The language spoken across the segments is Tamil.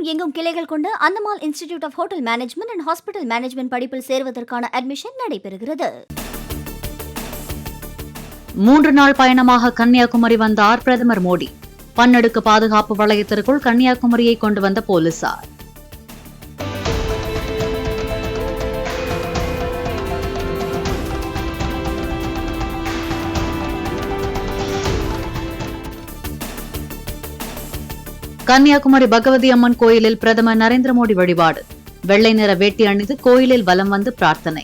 தமிழகம் எங்கும் கிளைகள் கொண்ட Anthamal institute of hotel management and hospital management படிப்பில் சேர்வதற்கான அட்மிஷன் நடைபெறுகிறது. 3 நாள் பயணமாக கன்னியாகுமரி வந்தார் பிரதமர் மோடி. பன்னடுக்கு பாதுகாப்பு வளையத்திற்குள் கன்னியாகுமரியை கொண்டு வந்த போலீசார். கன்னியாகுமரி பகவதி அம்மன் கோயிலில் பிரதமர் நரேந்திர மோடி வழிபாடு. வெள்ளை நிற வேட்டி அணிந்து கோயிலில் வலம் வந்து பிரார்த்தனை.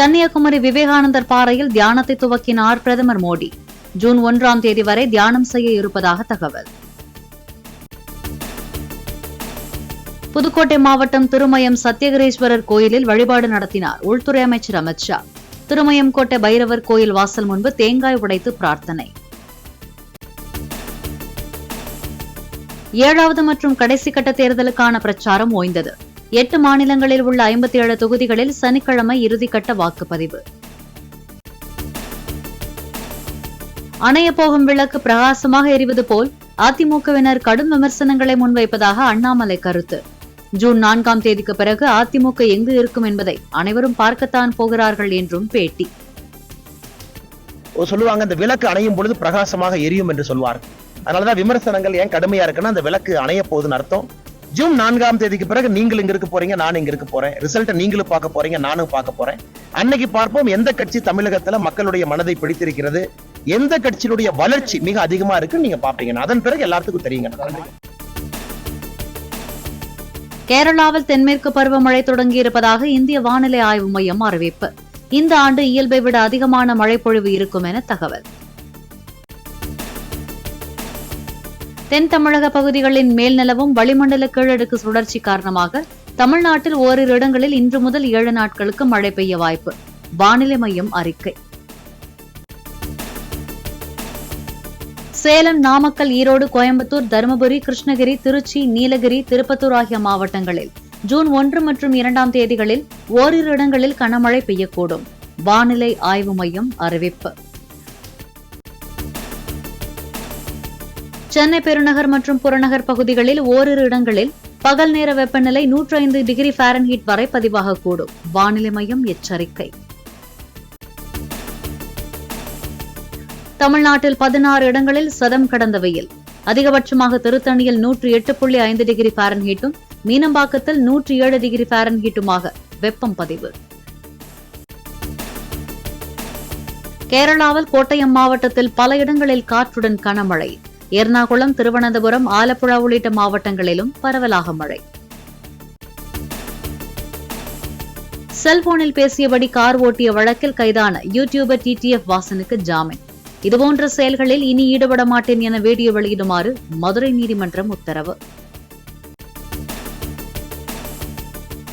கன்னியாகுமரி விவேகானந்தர் பாறையில் தியானத்தை துவக்கினார் பிரதமர் மோடி. ஜூன் 1ஆம் தேதி வரை தியானம் செய்ய இருப்பதாக தகவல். புதுக்கோட்டை மாவட்டம் திருமயம் சத்தியகிரீஸ்வரர் கோயிலில் வழிபாடு நடத்தினார் உள்துறை அமைச்சர் அமித் ஷா. திருமயம் கோட்டை பைரவர் கோயில் வாசல் முன்பு தேங்காய் உடைத்து பிரார்த்தனை. 7வது மற்றும் கடைசி கட்ட தேர்தலுக்கான பிரச்சாரம் ஓய்ந்தது. 8 மாநிலங்களில் உள்ள 57 தொகுதிகளில் சனிக்கிழமை இறுதிக்கட்ட வாக்குப்பதிவு. அணைய போகும் விளக்கு பிரகாசமாக எரிவது போல் அதிமுகவினர் கடும் விமர்சனங்களை முன்வைப்பதாக அண்ணாமலை கருத்து. ஜூன் 4ஆம் தேதிக்கு பிறகு அதிமுக எங்கு இருக்கும் என்பதை அனைவரும் பார்க்கத்தான் போகிறார்கள் என்றும் பேட்டி. சொல்லுவாங்க இந்த விளக்கு அணையும் பொழுது பிரகாசமாக எரியும் என்று சொல்வார்கள். அதனாலதான் விமர்சனங்கள் ஏன் கடுமையா இருக்குன்னா அந்த விளக்கு அணைய போகுதுன்னு அர்த்தம். ஜூன் 4ஆம் தேதிக்கு பிறகு நீங்கள் இங்க இருக்க போறீங்க, நான் இங்க இருக்க போறேன். ரிசல்ட்டை நீங்களும் பார்க்க போறீங்க, நானும் பார்க்க போறேன். அன்னைக்கு பார்ப்போம் எந்த கட்சி தமிழகத்துல மக்களுடைய மனதை பிடித்திருக்கிறது, எந்த கட்சியினுடைய வளர்ச்சி மிக அதிகமா இருக்கு நீங்க பாப்பீங்க. அதன் பிறகு எல்லாத்துக்கும் தெரியுங்க. கேரளாவில் தென்மேற்கு பருவமழை தொடங்கியிருப்பதாக இந்திய வானிலை ஆய்வு மையம் அறிவிப்பு. இந்த ஆண்டு இயல்பை விட அதிகமான மழைப்பொழிவு இருக்கும் என தகவல். தென் தமிழக பகுதிகளின் மேல் நிலவும் வளிமண்டல கீழடுக்கு சுழற்சி காரணமாக தமிழ்நாட்டில் ஓரிரு இடங்களில் இன்று முதல் 7 நாட்களுக்கு மழை பெய்ய வாய்ப்பு. வானிலை மையம் அறிக்கை. சேலம், நாமக்கல், ஈரோடு, கோயம்புத்தூர், தருமபுரி, கிருஷ்ணகிரி, திருச்சி, நீலகிரி, திருப்பத்தூர் ஆகிய மாவட்டங்களில் ஜூன் 1 மற்றும் 2ஆம் தேதிகளில் ஓரிரு இடங்களில் கனமழை பெய்யக்கூடும். வானிலை ஆய்வு மையம் அறிவிப்பு. சென்னை பெருநகர் மற்றும் புறநகர் பகுதிகளில் ஓரிரு இடங்களில் பகல் நேர வெப்பநிலை 105 டிகிரி ஃபாரன்ஹீட் வரை பதிவாகக்கூடும். வானிலை மையம் எச்சரிக்கை. தமிழ்நாட்டில் 16 இடங்களில் சதம் கடந்த வெயில். அதிகபட்சமாக திருத்தணியில் 108.5 டிகிரி ஃபாரன்ஹீட்டும், மீனம்பாக்கத்தில் 107 டிகிரி ஃபாரன்ஹீட்டுமாக வெப்பம் பதிவு. கேரளாவில் கோட்டயம் மாவட்டத்தில் பல இடங்களில் காற்றுடன் கனமழை. எர்ணாகுளம், திருவனந்தபுரம், ஆலப்புழா உள்ளிட்ட மாவட்டங்களிலும் பரவலாக மழை. செல்போனில் பேசியபடி கார் ஓட்டிய வழக்கில் கைதான யூடியூபர் TTF வாசனுக்கு ஜாமீன். இதுபோன்ற செயல்களில் இனி ஈடுபட மாட்டேன் என வீடியோ வெளியிடுமாறு மதுரை நீதிமன்றம் உத்தரவு.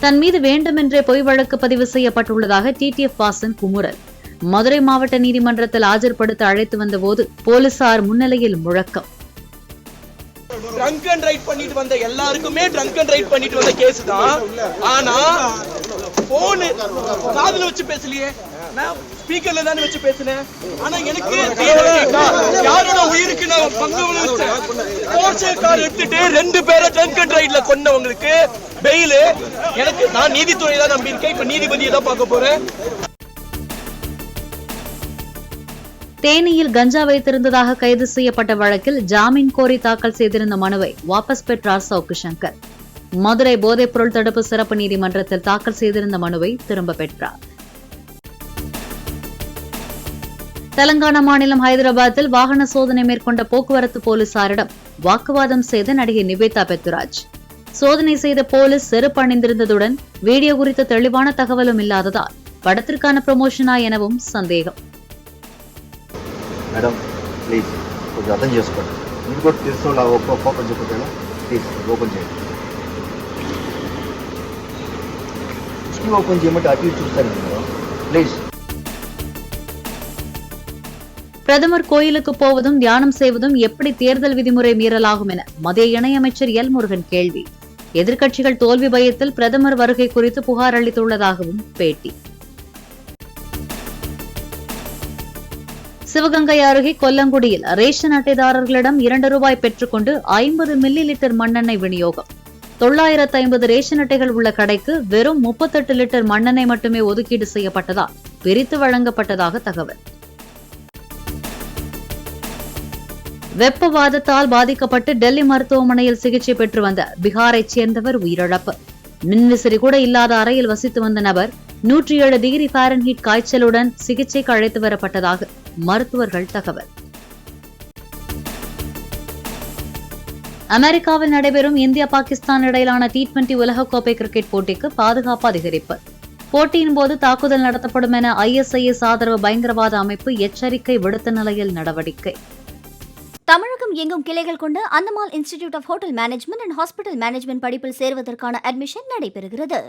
தன் மீது வேண்டுமென்றே பொய் வழக்கு பதிவு செய்யப்பட்டுள்ளதாக TTF வாசன் குமுறல். மதுரை மாவட்ட நீதிமன்றத்தில் ஆஜர்படுத்த அழைத்து வந்தபோது போலீசார் முன்னிலையில் முழக்கம். ட்ரங்க் அண்ட் ரைட் பண்ணிட்டு வந்த எல்லாருக்குமே ட்ரங்க் அண்ட் ரைட் பண்ணிட்டு வந்த கேஸ் தான். ஆனா போன் காதுல வச்சு பேசலையே, நான் ஸ்பீக்கர்ல தானே வச்சு பேசினேன். ஆனா எனக்கு யாரோட உயிருக்கு நான் பங்கு விளைவிச்சேன். போர்ச்சே கார் எடுத்துட்டு 2 பேரை ட்ரங்க் அண்ட் ரைட்ல கொண்டவங்களுக்கு பெயில். எனக்கு நான் நீதித்துறை தான் நம்பி இருக்கேன். இப்ப நீதிபதியை தான் பார்க்க போறேன். தேனியில் கஞ்சா வைத்திருந்ததாக கைது செய்யப்பட்ட வழக்கில் ஜாமீன் கோரி தாக்கல் செய்திருந்த மனுவை வாபஸ் பெற்றார் சவுக்கு சங்கர். மதுரை போதைப்பொருள் தடுப்பு சிறப்பு நீதிமன்றத்தில் தாக்கல் செய்திருந்த மனுவை திரும்ப பெற்றார். தெலங்கானா மாநிலம் ஹைதராபாத்தில் வாகன சோதனை மேற்கொண்ட போக்குவரத்து போலீசாரிடம் வாக்குவாதம் செய்த நடிகை நிவேதா பெத்துராஜ். சோதனை செய்த போலீஸ் செருப்பு அணிந்திருந்ததுடன் வீடியோ குறித்த தெளிவான தகவலும் இல்லாததால் படத்திற்கான ப்ரமோஷனா எனவும் சந்தேகம். మేడం ప్లీజ్ కొంచెం అర్థం చేసుకోండి. మీరు కూడా తెలుసుకోవాలి ఓపెన్ చెప్పేలా ప్లీజ్ ఓపెన్ చేయండి. ఓపెన్ చేయమంటే అటు ఇటు చూస్తాను మేడం ప్లీజ్. பிரதமர் கோயிலுக்கு போவதும் தியானம் செய்வதும் எப்படி தேர்தல் விதிமுறை மீறலாகும் என மத்திய இணையமைச்சர் எல் முருகன் கேள்வி. எதிர்க்கட்சிகள் தோல்வி பயத்தில் பிரதமர் வருகை குறித்து புகார் அளித்துள்ளதாகவும் பேட்டி. சிவகங்கை அருகே கொல்லங்குடியில் ரேஷன் அட்டைதாரர்களிடம் ₹2 பெற்றுக்கொண்டு 50 மில்லி லிட்டர் மண்ணெண்ணெய் விநியோகம். 950 ரேஷன் அட்டைகள் உள்ள கடைக்கு வெறும் 38 லிட்டர் மண்ணெண்ணெய் மட்டுமே ஒதுக்கீடு செய்யப்பட்டதால் பிரித்து வழங்கப்பட்டதாக தகவல். வெப்பவாதத்தால் பாதிக்கப்பட்டு டெல்லி மருத்துவமனையில் சிகிச்சை பெற்று வந்த பீகாரைச் சேர்ந்தவர் உயிரிழப்பு. மின்விசிறி கூட இல்லாத அறையில் வசித்து வந்த நபர் 107 டிகிரி ஃபாரன்ஹீட் காய்ச்சலுடன் சிகிச்சைக்கு அழைத்து வரப்பட்டதாக மருத்துவர்கள் தகவல். அமெரிக்காவில் நடைபெறும் இந்தியா பாகிஸ்தான் இடையிலான T20 உலகக்கோப்பை கிரிக்கெட் போட்டிக்கு பாதுகாப்பு அதிகரிப்பு. போட்டியின் போது தாக்குதல் நடத்தப்படும் என ISIS ஆதரவு பயங்கரவாத அமைப்பு எச்சரிக்கை விடுத்த நிலையில் நடவடிக்கை. தமிழகம் எங்கும் கிளைகள் கொண்ட Anthamal institute of hotel management and hospital management படிப்பில் சேர்வதற்கான அட்மிஷன் நடைபெறுகிறது.